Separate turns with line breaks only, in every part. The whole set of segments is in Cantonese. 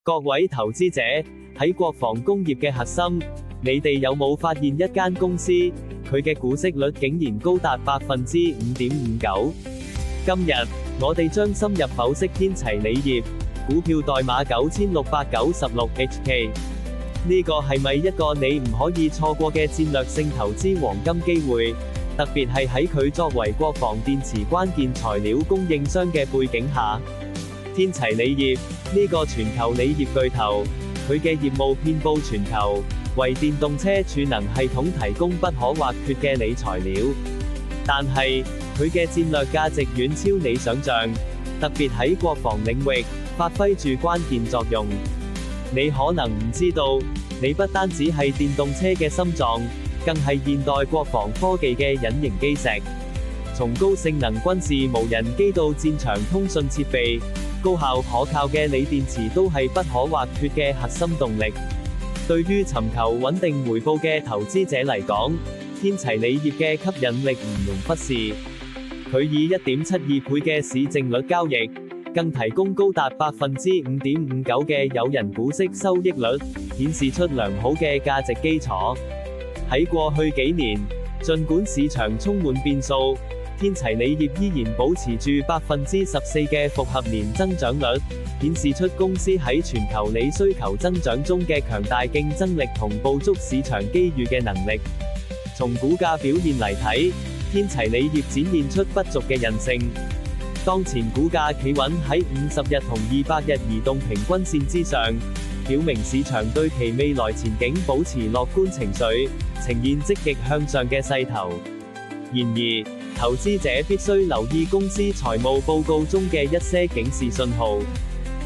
各位投資者，喺國防工業嘅核心，你哋有冇發現一間公司，佢嘅股息率竟然高達5.59%？今日，我哋將深入剖析天齊鋰業，股票代碼9696HK。呢個係咪一個你唔可以錯過嘅戰略性投資黃金機會？特別係喺佢作為國防電池關鍵材料供應商嘅背景下。天齊鋰業，呢個全球鋰業巨頭，佢嘅業務遍佈全球，為電動車儲能系統提供不可或缺嘅鋰材料。但係，佢嘅戰略價值遠超你想象，特別喺國防領域，發揮住關鍵作用。你可能唔知道，你不單止係電動車嘅心臟，更係現代國防科技嘅隱形基石。從高性能軍事無人機到戰場通訊設備，高效可靠嘅鋰電池都係不可或缺嘅核心動力。對於尋求穩定回報嘅投資者嚟講，天齊鋰業嘅吸引力唔容忽視。佢以1.72倍嘅市淨率交易，更提供高達5.59%嘅誘人股息收益率，顯示出良好嘅價值基礎。喺過去幾年，儘管市場充滿變數，天齊鋰業依然保持住14%嘅複合年增長率，顯示出公司喺全球鋰需求增長中嘅強大競爭力同捕捉市場機遇嘅能力。從股價表現嚟睇，天齊鋰業展現出不俗嘅韌性。當前股價企穩喺50日同200日移動平均線之上，表明市場對其未來前景保持樂觀情緒，呈現積極向上嘅勢頭。然而，投資者必須留意公司財務報告中嘅一些警示信號。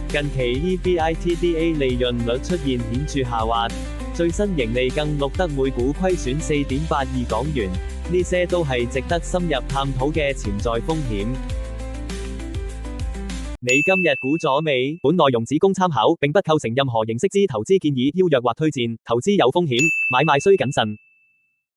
近期 EBITDA 利潤率出現顯著下滑，最新盈利更錄得每股虧損4.82港元，呢些都係值得深入探討嘅潛在風險。你今日估咗未？本內容只供參考，並不構成任何形式之投資建議、邀約或推薦。投資有風險，買賣需謹慎。